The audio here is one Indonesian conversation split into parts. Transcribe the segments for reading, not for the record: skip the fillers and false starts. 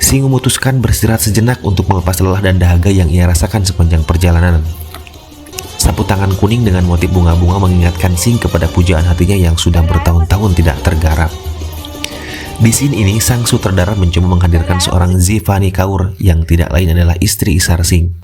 Singh memutuskan beristirahat sejenak untuk melepas lelah dan dahaga yang ia rasakan sepanjang perjalanan. Sapu tangan kuning dengan motif bunga-bunga mengingatkan Singh kepada pujaan hatinya yang sudah bertahun-tahun tidak tergarap. Di scene ini, sang sutradara mencoba menghadirkan seorang Zivani Kaur yang tidak lain adalah istri Isar Singh.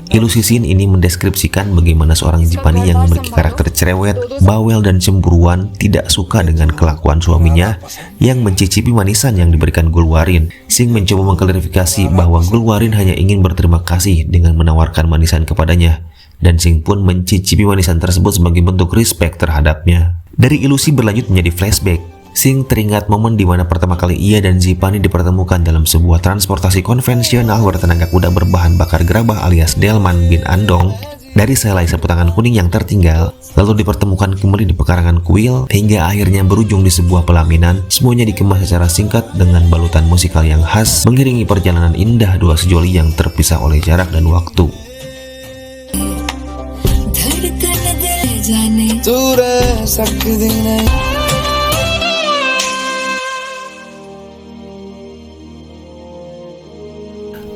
Ilusi scene ini mendeskripsikan bagaimana seorang Zivani yang memiliki karakter cerewet, bawel dan cemburuan tidak suka dengan kelakuan suaminya yang mencicipi manisan yang diberikan Gulwarin. Singh mencoba mengklarifikasi bahwa Gulwarin hanya ingin berterima kasih dengan menawarkan manisan kepadanya, dan Singh pun mencicipi manisan tersebut sebagai bentuk respect terhadapnya. Dari ilusi berlanjut menjadi flashback. Singh teringat momen di mana pertama kali ia dan Zivani dipertemukan dalam sebuah transportasi konvensional bertenaga kuda berbahan bakar gerabah alias Delman bin Andong dari selai sapu tangan kuning yang tertinggal, lalu dipertemukan kembali di pekarangan kuil hingga akhirnya berujung di sebuah pelaminan. Semuanya dikemas secara singkat dengan balutan musikal yang khas mengiringi perjalanan indah dua sejoli yang terpisah oleh jarak dan waktu.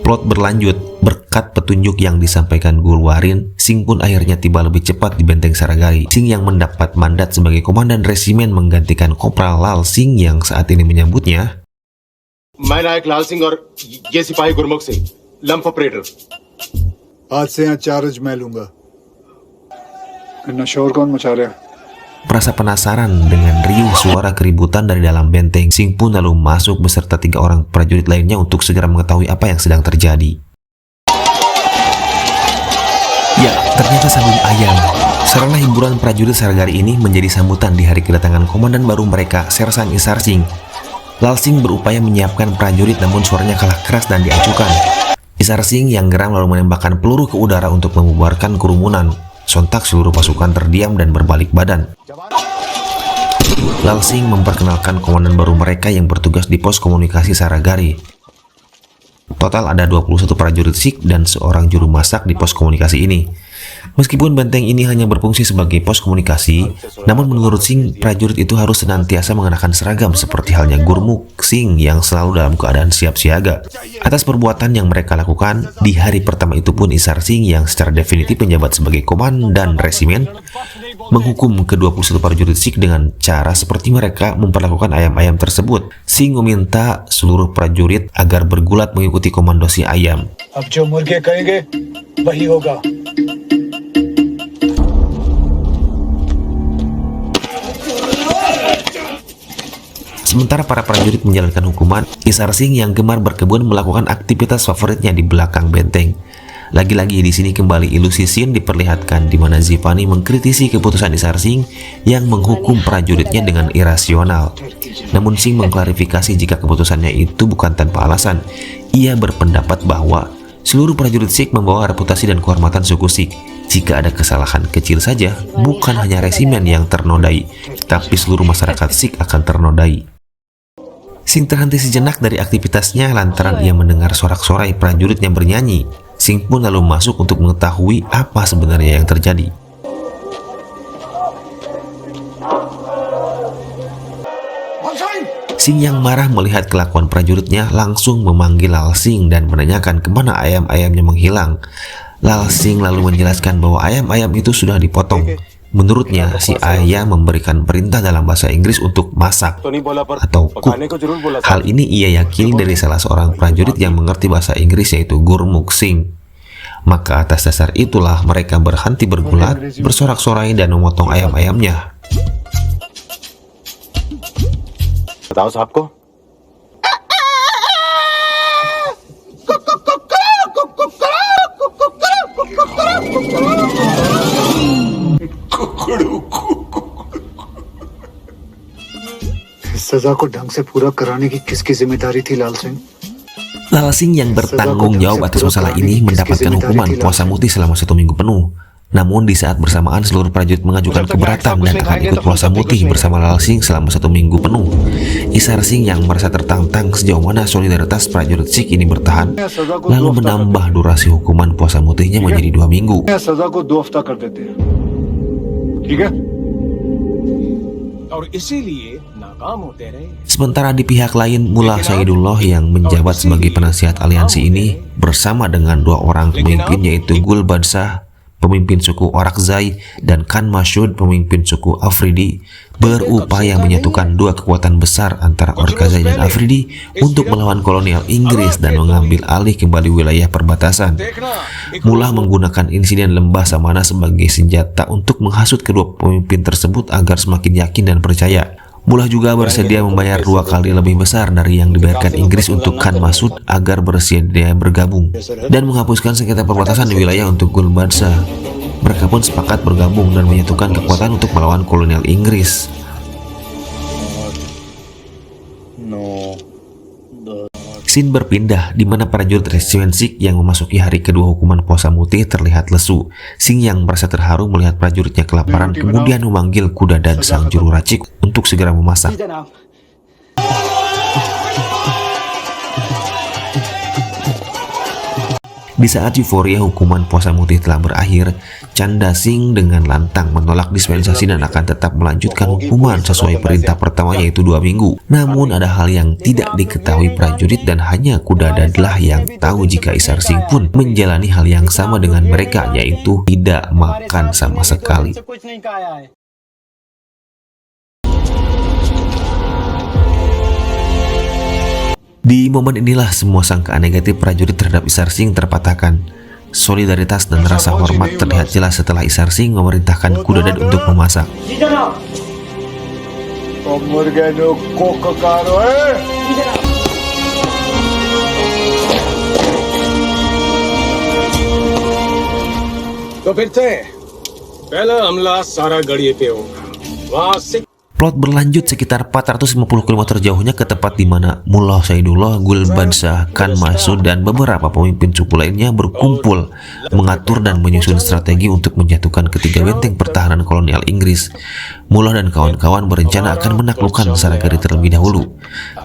Plot berlanjut. Berkat petunjuk yang disampaikan Gulwarin, Singh pun akhirnya tiba lebih cepat di benteng Saragari. Singh yang mendapat mandat sebagai komandan resimen menggantikan Kopral Lal Singh yang saat ini menyambutnya. मैं नायक लाल सिंह और ये सिपाही गुरमुख Singh, lump operator. आज से यहाँ चार्ज मैं लूंगा। नशा और कौन मचा रहा है? Merasa penasaran dengan riuh suara keributan dari dalam benteng, Singh pun lalu masuk beserta 3 orang prajurit lainnya untuk segera mengetahui apa yang sedang terjadi. Ya, ternyata sabun ayam. Sarana hiburan prajurit Saragari ini menjadi sambutan di hari kedatangan komandan baru mereka, Sersan Isar Singh. Lal Singh berupaya menyiapkan prajurit namun suaranya kalah keras dan diacuhkan. Isar Singh yang geram lalu menembakkan peluru ke udara untuk membubarkan kerumunan. Sontak seluruh pasukan terdiam dan berbalik badan. Lal Singh memperkenalkan komandan baru mereka yang bertugas di pos komunikasi Saragari. Total ada 21 prajurit Sikh dan seorang juru masak di pos komunikasi ini. Meskipun benteng ini hanya berfungsi sebagai pos komunikasi, namun menurut Singh, prajurit itu harus senantiasa mengenakan seragam seperti halnya Gurmukh Singh yang selalu dalam keadaan siap siaga. Atas perbuatan yang mereka lakukan, di hari pertama itu pun Isar Singh yang secara definitif menjabat sebagai komandan resimen, menghukum ke-21 prajurit Sikh dengan cara seperti mereka memperlakukan ayam-ayam tersebut. Singh meminta seluruh prajurit agar bergulat mengikuti komando si ayam. अब जो मुर्गे कहेंगे वही होगा। Sementara para prajurit menjalankan hukuman, Isar Singh yang gemar berkebun melakukan aktivitas favoritnya di belakang benteng. Lagi-lagi di sini kembali ilusi scene diperlihatkan di mana Zivani mengkritisi keputusan Isar Singh yang menghukum prajuritnya dengan irasional. Namun Singh mengklarifikasi jika keputusannya itu bukan tanpa alasan. Ia berpendapat bahwa seluruh prajurit Sikh membawa reputasi dan kehormatan suku Sikh. Jika ada kesalahan kecil saja, bukan hanya resimen yang ternodai, tapi seluruh masyarakat Sikh akan ternodai. Singh terhenti sejenak dari aktivitasnya lantaran ia mendengar sorak-sorai prajurit yang bernyanyi. Singh pun lalu masuk untuk mengetahui apa sebenarnya yang terjadi. Singh yang marah melihat kelakuan prajuritnya langsung memanggil Lal Singh dan menanyakan kemana ayam-ayamnya menghilang. Lal Singh lalu menjelaskan bahwa ayam-ayam itu sudah dipotong. Menurutnya, si ayam memberikan perintah dalam bahasa Inggris untuk masak atau cook. Hal ini ia yakini dari salah seorang prajurit yang mengerti bahasa Inggris yaitu Gurmukh Singh. Maka atas dasar itulah mereka berhenti bergulat, bersorak-sorai dan memotong ayam-ayamnya. बताओ साहब को। सजा को ढंग से पूरा कराने की किसकी जिम्मेदारी थी लाल Singh? Lal Singh yang bertanggung jawab atas masalah ini mendapatkan hukuman puasa mutih selama 1 minggu penuh. Namun di saat bersamaan seluruh prajurit mengajukan keberatan dan akan ikut puasa mutih bersama Lal Singh selama 1 minggu penuh. Isar Singh yang merasa tertantang sejauh mana solidaritas prajurit Sikh ini bertahan, lalu menambah durasi hukuman puasa mutihnya menjadi 2 minggu. सजा को 2 हफ्ता कर देते हैं, ठीक है? और इसीलिए Sementara di pihak lain, Mullah Saidullah yang menjabat sebagai penasihat aliansi ini bersama dengan dua orang pemimpin yaitu Gul Badsah, pemimpin suku Orakzai, dan Khan Masud, pemimpin suku Afridi, berupaya menyatukan dua kekuatan besar antara Orakzai dan Afridi untuk melawan kolonial Inggris dan mengambil alih kembali wilayah perbatasan. Mullah menggunakan insiden lembah Samana sebagai senjata untuk menghasut kedua pemimpin tersebut agar semakin yakin dan percaya. Mullah juga bersedia membayar 2 kali lebih besar dari yang dibayarkan Inggris untuk Khan Masud agar bersedia bergabung dan menghapuskan sengketa perbatasan di wilayah untuk Gul Badsah. Mereka pun sepakat bergabung dan menyatukan kekuatan untuk melawan kolonial Inggris. Scene berpindah di mana prajurit Resimen Sikh yang memasuki hari kedua hukuman puasa mutih terlihat lesu. Singh yang merasa terharu melihat prajuritnya kelaparan kemudian memanggil kuda dan sang juru racik untuk segera memasak. Di saat euforia hukuman puasa mutih telah berakhir, Chanda Singh dengan lantang menolak dispensasi dan akan tetap melanjutkan hukuman sesuai perintah pertama yaitu 2 minggu. Namun ada hal yang tidak diketahui prajurit dan hanya kuda Dadlah yang tahu jika Isar Singh pun menjalani hal yang sama dengan mereka, yaitu tidak makan sama sekali. Di momen inilah semua sangkaan negatif prajurit terhadap Isar Singh terpatahkan. Solidaritas dan rasa hormat terlihat jelas setelah Isar Singh memerintahkan kuda Dad untuk memasak. तो फिर से पहला हमला सारा गढ़िए पे होगा वहां से Plot berlanjut sekitar 450 km jauhnya ke tempat di mana Mullah Saidullah, Gul Badsah, Khan Masud, dan beberapa pemimpin suku lainnya berkumpul mengatur dan menyusun strategi untuk menjatuhkan ketiga benteng pertahanan kolonial Inggris. Mullah dan kawan-kawan berencana akan menaklukkan Saragari terlebih dahulu,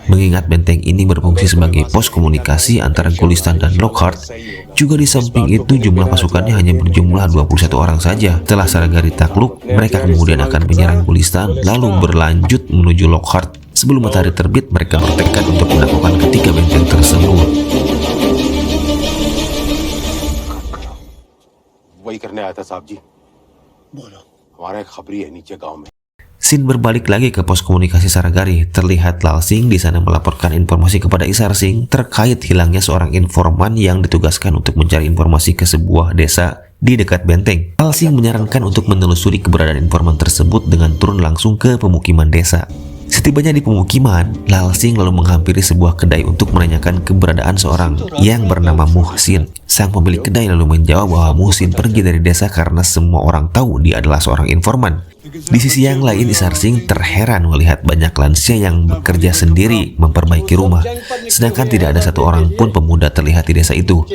mengingat benteng ini berfungsi sebagai pos komunikasi antara Gulistan dan Lockhart. Juga di samping itu jumlah pasukannya hanya berjumlah 21 orang saja. Setelah Saragari takluk, mereka kemudian akan menyerang Gulistan lalu berlanjut menuju Lockhart. Sebelum matahari terbit, mereka bertekad untuk menaklukkan ketiga benteng tersebut. वही करने आया था साहब जी बोलो हमारा एक खबरी है नीचे गांव में Scene berbalik lagi ke pos komunikasi Saragari. Terlihat Lal Singh di sana melaporkan informasi kepada Isar Singh terkait hilangnya seorang informan yang ditugaskan untuk mencari informasi ke sebuah desa di dekat benteng. Lal Singh menyarankan untuk menelusuri keberadaan informan tersebut dengan turun langsung ke pemukiman desa. Setibanya di pemukiman, Lal Singh lalu menghampiri sebuah kedai untuk menanyakan keberadaan seorang yang bernama Muhsin. Sang pemilik kedai lalu menjawab bahwa Muhsin pergi dari desa karena semua orang tahu dia adalah seorang informan. Di sisi yang lain, Isar Singh terheran melihat banyak lansia yang bekerja sendiri memperbaiki rumah, sedangkan tidak ada satu orang pun pemuda terlihat di desa itu.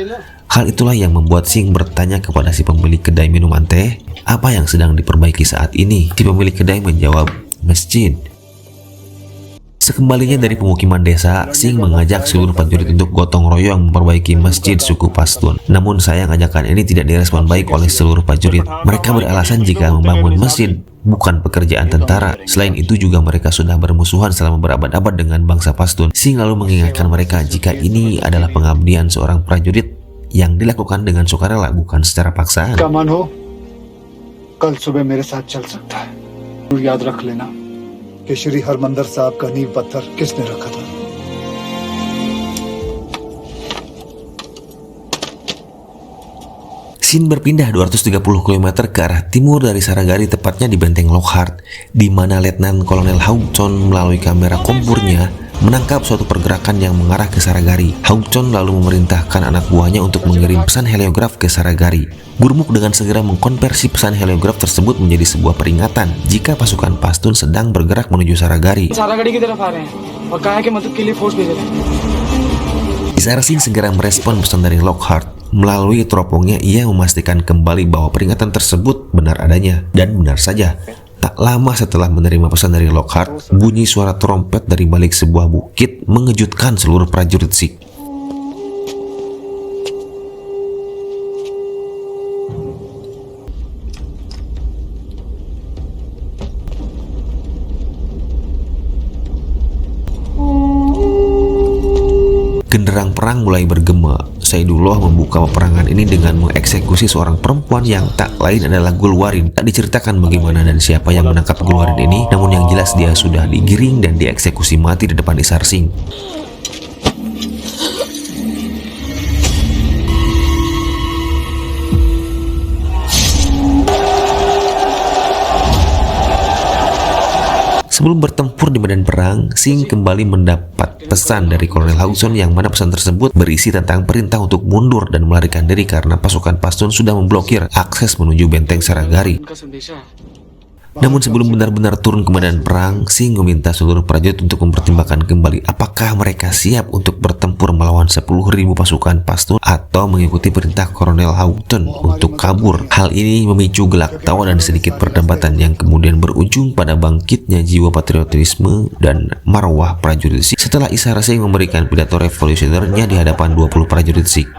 Hal itulah yang membuat Singh bertanya kepada si pemilik kedai minuman teh, apa yang sedang diperbaiki saat ini? Si pemilik kedai menjawab, masjid. Sekembalinya dari pemukiman desa, Singh mengajak seluruh prajurit untuk gotong royong memperbaiki masjid suku Pashtun. Namun sayang ajakan ini tidak direspon baik oleh seluruh prajurit. Mereka beralasan jika membangun masjid bukan pekerjaan tentara. Selain itu juga mereka sudah bermusuhan selama berabad-abad dengan bangsa Pashtun. Singh lalu mengingatkan mereka jika ini adalah pengabdian seorang prajurit yang dilakukan dengan sukarela bukan secara paksaan. मन हो कल सुबह मेरे साथ चल सकता है याद रख लेना कि श्री हरमंदिर साहब का नींव पत्थर किसने रखा था Scene berpindah 230 km ke arah timur dari Saragari, tepatnya di benteng Lockhart, di mana Letnan Kolonel Hauchon melalui kamera kompurnya menangkap suatu pergerakan yang mengarah ke Saragari. Hauchon lalu memerintahkan anak buahnya untuk mengirim pesan heliograf ke Saragari. Gurmukh dengan segera mengkonversi pesan heliograf tersebut menjadi sebuah peringatan jika pasukan Pashtun sedang bergerak menuju Saragari. Isar Singh segera merespon pesan dari Lockhart. Melalui teropongnya, ia memastikan kembali bahwa peringatan tersebut benar adanya. Dan benar saja, tak lama setelah menerima pesan dari Lockhart, bunyi suara trompet dari balik sebuah bukit mengejutkan seluruh prajurit Sikh. Genderang perang mulai bergema. Saidullah membuka peperangan ini dengan mengeksekusi seorang perempuan yang tak lain adalah Gulwarin. Tak diceritakan bagaimana dan siapa yang menangkap Gulwarin ini, namun yang jelas dia sudah digiring dan dieksekusi mati di depan Isar Singh. Sebelum bertempur di medan perang, Singh kembali mendapat pesan dari Kolonel Hauson yang mana pesan tersebut berisi tentang perintah untuk mundur dan melarikan diri karena pasukan Pashtun sudah memblokir akses menuju benteng Saragari. Namun sebelum benar-benar turun ke medan perang, Singh meminta seluruh prajurit untuk mempertimbangkan kembali apakah mereka siap untuk bertempur melawan 10.000 pasukan Pashtun atau mengikuti perintah Kolonel Hauson untuk kabur. Hal ini memicu gelak tawa dan sedikit perdebatan yang kemudian berujung pada bangkitnya jiwa patriotisme dan marwah prajurit Sikh setelah Isar Singh memberikan pidato revolusionernya di hadapan 20 prajurit Sikh.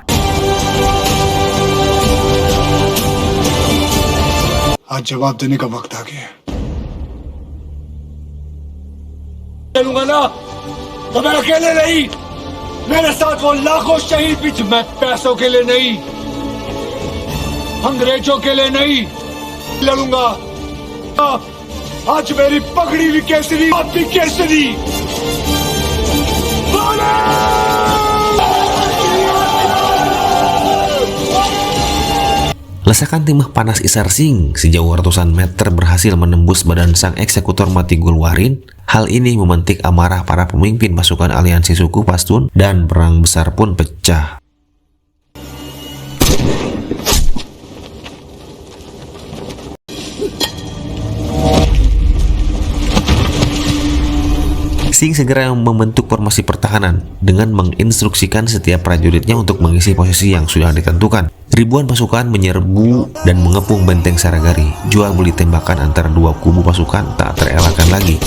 आज जवाब देने का वक्त आ गया। चलूंगा ना तो मैं अकेले नहीं, मेरे साथ वो लाखों शहीद भी। मैं पैसों के लिए नहीं, अंग्रेजों के लिए नहीं लड़ूंगा। आज मेरी पगड़ी भी केसरी, आप भी Kesari. Lesakan timah panas Isar Singh sejauh ratusan meter berhasil menembus badan sang eksekutor mati Gulwarin. Hal ini memantik amarah para pemimpin pasukan aliansi suku Pashtun dan perang besar pun pecah. Singh segera membentuk formasi pertahanan dengan menginstruksikan setiap prajuritnya untuk mengisi posisi yang sudah ditentukan. Ribuan pasukan menyerbu dan mengepung benteng Saragari. Jual beli tembakan antara dua kubu pasukan tak terelakkan lagi.